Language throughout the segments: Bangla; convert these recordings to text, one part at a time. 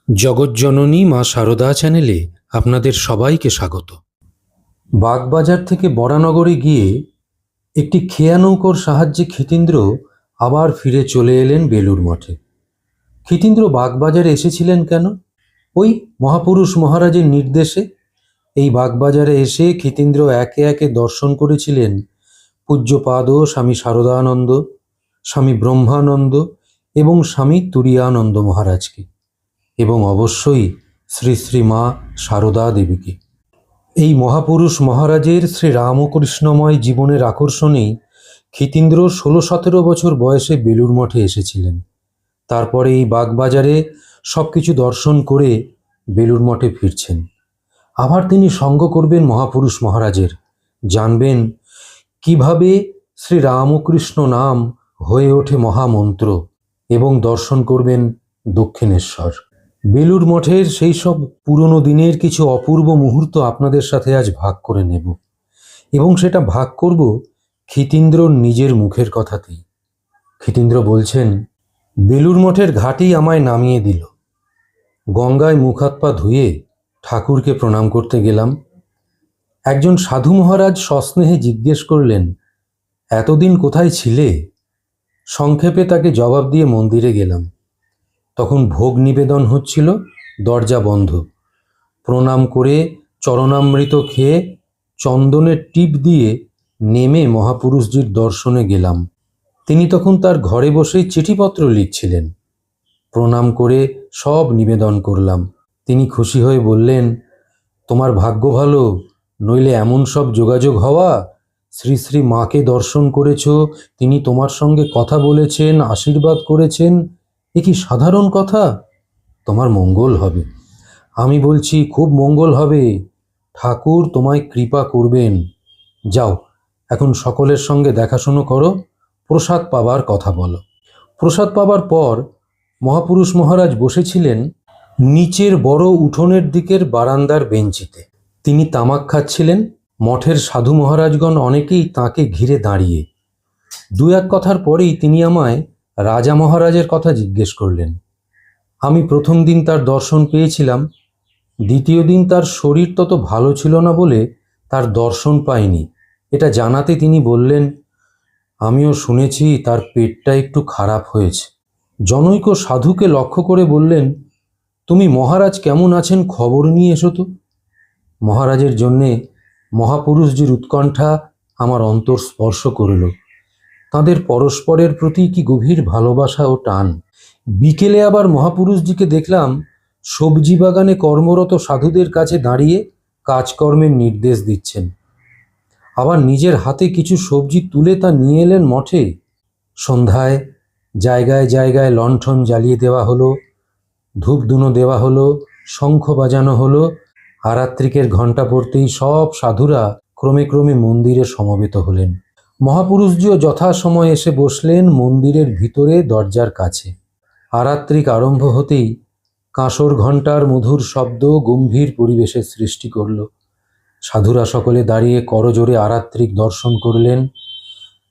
জগৎজননী মা শারদা চ্যানেলে আপনাদের সবাইকে স্বাগত। বাগবাজার থেকে বরানগরে গিয়ে একটি খেয়া নৌকোর সাহায্যে ক্ষিতীন্দ্র আবার ফিরে চলে এলেন বেলুড় মঠে। ক্ষিতীন্দ্র বাগবাজারে এসেছিলেন কেন? ওই মহাপুরুষ মহারাজের নির্দেশে। এই বাগবাজারে এসে ক্ষিতীন্দ্র একে একে দর্শন করেছিলেন পূজ্যপাদ স্বামী শারদানন্দ, স্বামী ব্রহ্মানন্দ এবং স্বামী তুরীয়ানন্দ মহারাজকে, এবং অবশ্যই শ্রী শ্রী মা শারদা দেবীকে। এই মহাপুরুষ মহারাজের শ্রী রামকৃষ্ণময় জীবনের আকর্ষণেই ক্ষিতীন্দ্র 16-17 বছর বয়সে বেলুড় মঠে এসেছিলেন। তারপরে এই বাগবাজারে সব কিছু দর্শন করে বেলুড় মঠে ফিরছেন। আবার তিনি সঙ্গ করবেন মহাপুরুষ মহারাজের, জানবেন কিভাবে শ্রী রামকৃষ্ণ নাম হয়ে ওঠে মহামন্ত্র, এবং দর্শন করবেন দক্ষিণেশ্বর। বেলুড় মঠের সেই সব পুরনো দিনের কিছু অপূর্ব মুহূর্ত আপনাদের সাথে আজ ভাগ করে নেব, এবং সেটা ভাগ করব ক্ষিতীন্দ্রর নিজের মুখের কথাতেই। ক্ষিতীন্দ্র বলছেন, বেলুড় মঠের ঘাটেই আমায় নামিয়ে দিল। গঙ্গায় মুখ হাত পা ধুয়ে ঠাকুরকে প্রণাম করতে গেলাম। একজন সাধু মহারাজ সস্নেহে জিজ্ঞেস করলেন, এতদিন কোথায় ছিলে? সংক্ষেপে তাকে জবাব দিয়ে মন্দিরে গেলাম। তখন ভোগ নিবেদন হচ্ছিল, দরজা বন্ধ। প্রণাম করে চরণামৃত খেয়ে চন্দনের টিপ দিয়ে নেমে মহাপুরুষজির দর্শনে গেলাম। তিনি তখন তার ঘরে বসেই চিঠিপত্র লিখছিলেন। প্রণাম করে সব নিবেদন করলাম। তিনি খুশি হয়ে বললেন, তোমার ভাগ্য ভালো, নইলে এমন সব যোগাযোগ হওয়া। শ্রী শ্রী মাকে দর্শন করেছ, তিনি তোমার সঙ্গে কথা বলেছেন, আশীর্বাদ করেছেন, এ কি সাধারণ কথা? তোমার মঙ্গল হবে। আমি বলছি, খুব মঙ্গল হবে। ঠাকুর তোমায় কৃপা করবেন। যাও, এখন সকলের সঙ্গে দেখাশুনো করো, প্রসাদ পাবার কথা বলো। প্রসাদ পাবার পর মহাপুরুষ মহারাজ বসেছিলেন নিচের বড় উঠোনের দিকের বারান্দার বেঞ্চিতে। তিনি তামাক খাচ্ছিলেন। মঠের সাধু মহারাজগণ অনেকেই তাঁকে ঘিরে দাঁড়িয়ে। দু এক কথার পরেই তিনি আমায় রাজা মহারাজের কথা জিজ্ঞেস করলেন। আমি প্রথম দিন তার দর্শন পেয়েছিলাম, দ্বিতীয় দিন তার শরীর তত ভালো ছিল না বলে তার দর্শন পাইনি। এটা জানাতে তিনি বললেন, আমিও শুনেছি তার পেটটা একটু খারাপ হয়েছে। জনৈক সাধুকে লক্ষ্য করে বললেন, তুমি মহারাজ কেমন আছেন খবর নিয়ে এসো তো। মহারাজের জন্যে মহাপুরুষজির উৎকণ্ঠা আমার অন্তর স্পর্শ করল। তাঁদের পরস্পরের প্রতি কি গভীর ভালোবাসা ও টান। বিকেলে আবার মহাপুরুষজিকে দেখলাম সবজি বাগানে কর্মরত সাধুদের কাছে দাঁড়িয়ে কাজকর্মের নির্দেশ দিচ্ছেন। আবার নিজের হাতে কিছু সবজি তুলে তা নিয়ে এলেন মঠে। সন্ধ্যায় জায়গায় জায়গায় লণ্ঠন জ্বালিয়ে দেওয়া হলো, ধূপধুনো দেওয়া হলো, শঙ্খ বাজানো হলো। আরাত্রিকের ঘণ্টা পড়তেই সব সাধুরা ক্রমে ক্রমে মন্দিরে সমবেত হলেন। মহাপুরুষজিও যথাসময়ে এসে বসলেন মন্দিরের ভিতরে দরজার কাছে। আরাত্রিক আরম্ভ হতেই কাঁসর ঘণ্টার মধুর শব্দ গম্ভীর পরিবেশের সৃষ্টি করল। সাধুরা সকলে দাঁড়িয়ে করজোড়ে আরাত্রিক দর্শন করলেন।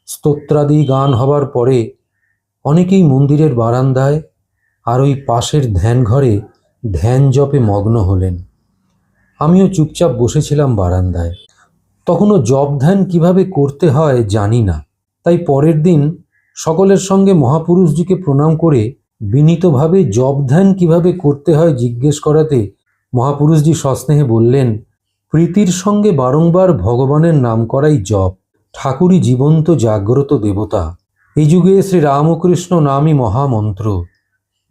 স্তোত্রাদি গান হবার পরে অনেকেই মন্দিরের বারান্দায় আর ওই পাশের ধ্যান ঘরে ধ্যান জপে মগ্ন হলেন। আমিও চুপচাপ বসেছিলাম বারান্দায়। তখনও জপ ধ্যান কিভাবে করতে হয় জানি না, তাই পরের দিন সকলের সঙ্গে মহাপুরুষজিকে প্রণাম করে বিনীতভাবে জপ ধ্যান কিভাবে করতে হয় জিজ্ঞেস করাতে মহাপুরুষজি সস্নেহে বললেন, প্রীতির সঙ্গে বারংবার ভগবানের নাম করাই জপ। ঠাকুরই জীবন্ত জাগ্রত দেবতা। এই যুগে শ্রী রামকৃষ্ণ নামই মহামন্ত্র।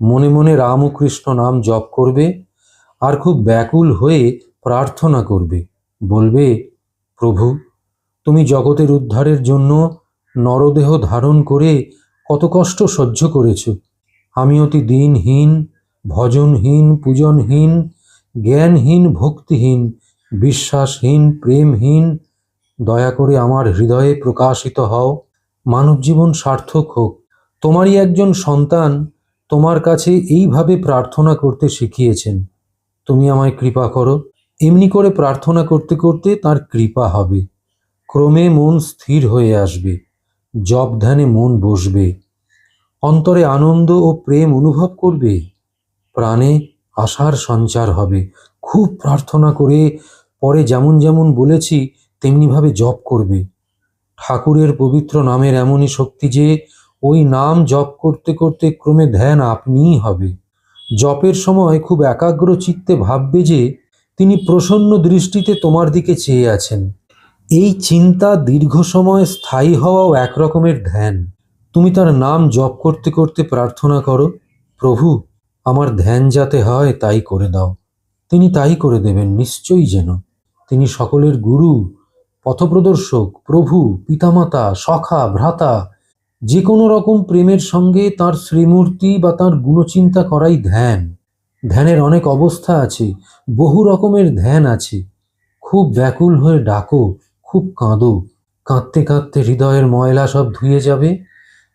মনে মনে রামকৃষ্ণ নাম জপ করবে আর খুব ব্যাকুল হয়ে প্রার্থনা করবে। বলবে, প্রভু, তুমি জগতের উদ্ধারের জন্য নরদেহ ধারণ করে কত কষ্ট সহ্য করেছ। আমি অতি দিনহীন, ভজনহীন, পূজনহীন, জ্ঞানহীন, ভক্তিহীন, বিশ্বাসহীন, প্রেমহীন। দয়া করে আমার হৃদয়ে প্রকাশিত হও। মানব জীবন সার্থক হোক। তোমারই একজন সন্তান তোমার কাছে এইভাবে প্রার্থনা করতে শিখিয়েছেন। তুমি আমায় কৃপা করো। এমনি করে প্রার্থনা করতে করতে তার কৃপা হবে। ক্রমে মন স্থির হয়ে আসবে, জপ ধ্যানে মন বসবে, অন্তরে আনন্দ ও প্রেম অনুভব করবে, প্রাণে আশার সঞ্চার হবে। খুব প্রার্থনা করে পরে যেমন যেমন বলেছি তেমনিভাবে জপ করবে। ঠাকুরের পবিত্র নামের এমনই শক্তি যে ওই নাম জপ করতে করতে ক্রমে ধ্যান আপনিই হবে। জপের সময় খুব একাগ্র চিত্তে ভাববে যে তিনি প্রসন্ন দৃষ্টিতে তোমার দিকে চেয়ে আছেন। এই চিন্তা দীর্ঘ সময় স্থায়ী হওয়াও এক রকমের ধ্যান। তুমি তার নাম জপ করতে করতে প্রার্থনা করো, প্রভু আমার ধ্যান যাতে হয় তাই করে দাও। তিনি তাই করে দেবেন নিশ্চয়ই যেন। তিনি সকলের গুরু, পথপ্রদর্শক, প্রভু, পিতামাতা, সখা, ভ্রাতা। যে কোনো রকম প্রেমের সঙ্গে তার শ্রীমূর্তি বা তার গুণচিন্তা করাই ধ্যান। ধ্যানের অনেক অবস্থা আছে, বহু রকমের ধ্যান আছে। খুব ব্যাকুল হয়ে ডাকো, খুব কাঁদো। কাঁদতে কাঁদতে হৃদয়ের ময়লা সব ধুয়ে যাবে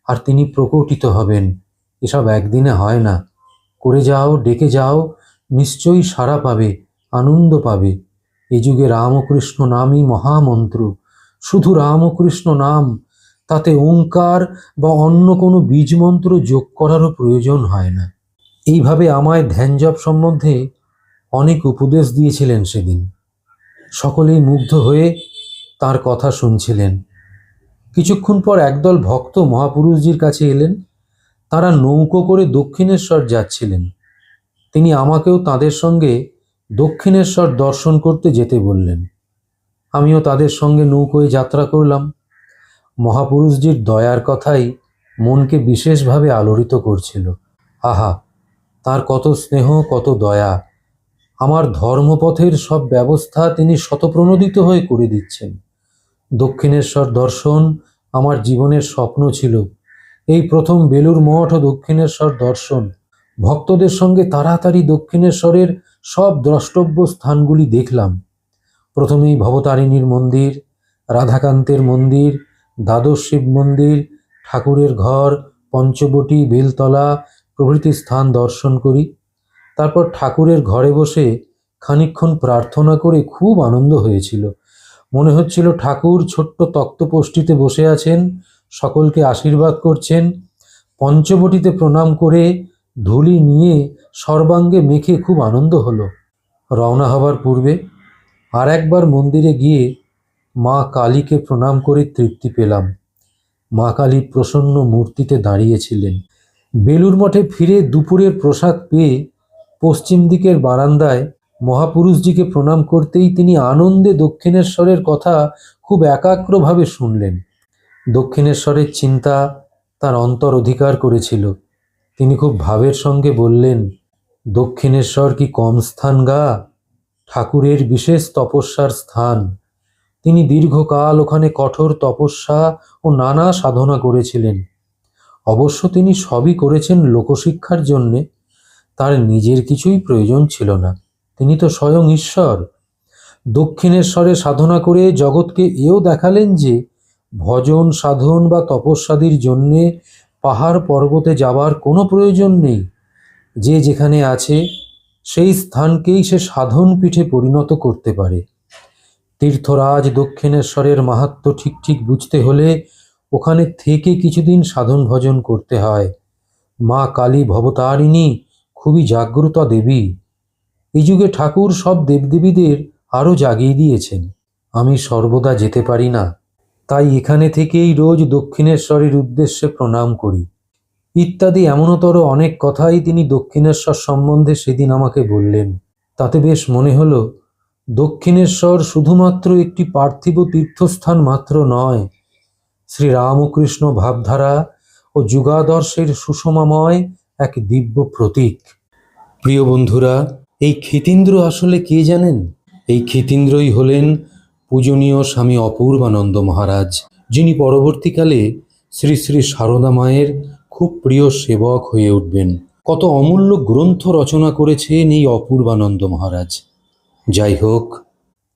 আর তিনি প্রকটিত হবেন। এসব একদিনে হয় না। করে যাও, ডেকে যাও, নিশ্চয়ই সাড়া পাবে, আনন্দ পাবে। এ যুগে রামকৃষ্ণ নামই মহামন্ত্র। শুধু রামকৃষ্ণ নাম, তাতে ওঙ্কার বা অন্য কোনো বীজমন্ত্র যোগ করারও প্রয়োজন হয় না। এইভাবে আমায় ধ্যানজপ সম্বন্ধে অনেক উপদেশ দিয়েছিলেন সেদিন। সকলেই মুগ্ধ হয়ে তার কথা শুনছিলেন। কিছুক্ষণ পর একদল ভক্ত মহাপুরুষজির কাছে এলেন। তারা নৌকো করে দক্ষিণেশ্বর যাচ্ছিলেন। তিনি আমাকেও তাদের সঙ্গে দক্ষিণেশ্বর দর্শন করতে যেতে বললেন। আমিও তাদের সঙ্গে নৌকোয় যাত্রা করলাম। মহাপুরুষজির দয়ার কথাই মনকে বিশেষভাবে আলোড়িত করছিল। আহা, তার কত স্নেহ, কত দয়া! আমার ধর্মপথের সব ব্যবস্থা তিনি শতপ্রণোদিত হয়ে করে দিচ্ছেন। দক্ষিণেশ্বর দর্শন আমার জীবনের স্বপ্ন ছিল। এই প্রথম বেলুর মঠ ও দক্ষিণেশ্বর দর্শন। ভক্তদের সঙ্গে তাড়াতাড়ি দক্ষিণেশ্বরের সব দ্রষ্টব্য স্থানগুলি দেখলাম। প্রথমেই ভবতারিণীর মন্দির, রাধাকান্তের মন্দির, দ্বাদশ শিব মন্দির, ঠাকুরের ঘর, পঞ্চবটী, বেলতলা প্রভৃতি স্থান দর্শন করি। তারপর ঠাকুরের ঘরে বসে খানিকক্ষণ প্রার্থনা করে খুব আনন্দ হয়েছিল। মনে হচ্ছিল ঠাকুর ছোট্ট তক্তপোষ্টিতে বসে আছেন, সকলকে আশীর্বাদ করছেন। পঞ্চবটিতে প্রণাম করে ধুলি নিয়ে সর্বাঙ্গে মেখে খুব আনন্দ হলো। রওনা হবার পূর্বে আর একবার মন্দিরে গিয়ে মা কালীকে প্রণাম করে তৃপ্তি পেলাম। মা কালী প্রসন্ন মূর্তিতে দাঁড়িয়েছিলেন। বেলুর মঠে ফিরে দুপুরের প্রসাদ পেয়ে পশ্চিম দিকের বারান্দায় মহাপুরুষজিকে প্রণাম করতেই তিনি আনন্দে দক্ষিণেশ্বরের কথা খুব একাগ্রভাবে শুনলেন। দক্ষিণেশ্বরের চিন্তা তার অন্তর অধিকার করেছিল। তিনি খুব ভাবের সঙ্গে বললেন, দক্ষিণেশ্বর কি কম স্থান গা? ঠাকুরের বিশেষ তপস্যার স্থান। তিনি দীর্ঘকাল ওখানে কঠোর তপস্যা ও নানা সাধনা করেছিলেন। অবশ্য তিনি সবই করেছেন লোকশিক্ষার জন্যে। তার নিজের কিছুই প্রয়োজন ছিল না। তিনি তো স্বয়ং ঈশ্বর। দক্ষিণেশ্বরে সাধনা করে জগৎকে এও দেখালেন যে ভজন সাধন বা তপস্যাদির জন্যে পাহাড় পর্বতে যাবার কোনো প্রয়োজন নেই। যে যেখানে আছে সেই স্থানকেই সে সাধন পীঠে পরিণত করতে পারে। তীর্থরাজ দক্ষিণেশ্বরের মাহাত্ম্য ঠিক ঠিক বুঝতে হলে ওখানে থেকে কিছুদিন সাধন ভজন করতে হয়। মা কালী ভবতারিণী খুবই জাগ্রতা দেবী। এই যুগে ঠাকুর সব দেবদেবীদের আরও জাগিয়ে দিয়েছেন। আমি সর্বদা যেতে পারি না, তাই এখানে থেকেই রোজ দক্ষিণেশ্বরের উদ্দেশ্যে প্রণাম করি। ইত্যাদি এমনতর অনেক কথাই তিনি দক্ষিণেশ্বর সম্বন্ধে সেদিন আমাকে বললেন। তাতে বেশ মনে হলো দক্ষিণেশ্বর শুধুমাত্র একটি পার্থিব তীর্থস্থান মাত্র নয়, শ্রীরামকৃষ্ণ ভাবধারা ও যুগাদর্শের সুষমাময় এক দিব্য প্রতীক। প্রিয় বন্ধুরা, এই ক্ষিতীন্দ্র আসলে কে জানেন? এই ক্ষিতীন্দ্রই হলেন পূজনীয় স্বামী অপূর্বানন্দ মহারাজ, যিনি পরবর্তীকালে শ্রী শ্রী সারদা মায়ের খুব প্রিয় সেবক হয়ে উঠবেন। কত অমূল্য গ্রন্থ রচনা করেছেন এই অপূর্বানন্দ মহারাজ। যাই হোক,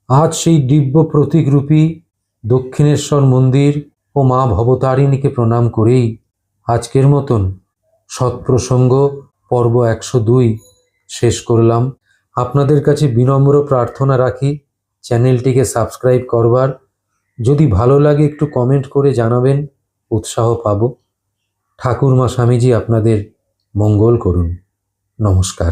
আজ সেই দিব্য প্রতীকরূপী দক্ষিণেশ্বর মন্দির ও মা ভবতারিণীকে প্রণাম করেই আজকের মতন সৎপ্রসঙ্গ পর্ব 102 শেষ করলাম। আপনাদের কাছে বিনম্র প্রার্থনা রাখি চ্যানেলটিকে সাবস্ক্রাইব করবার। যদি ভালো লাগে একটু কমেন্ট করে জানাবেন, উৎসাহ পাব। ঠাকুরমা স্বামীজি আপনাদের মঙ্গল করুন। নমস্কার।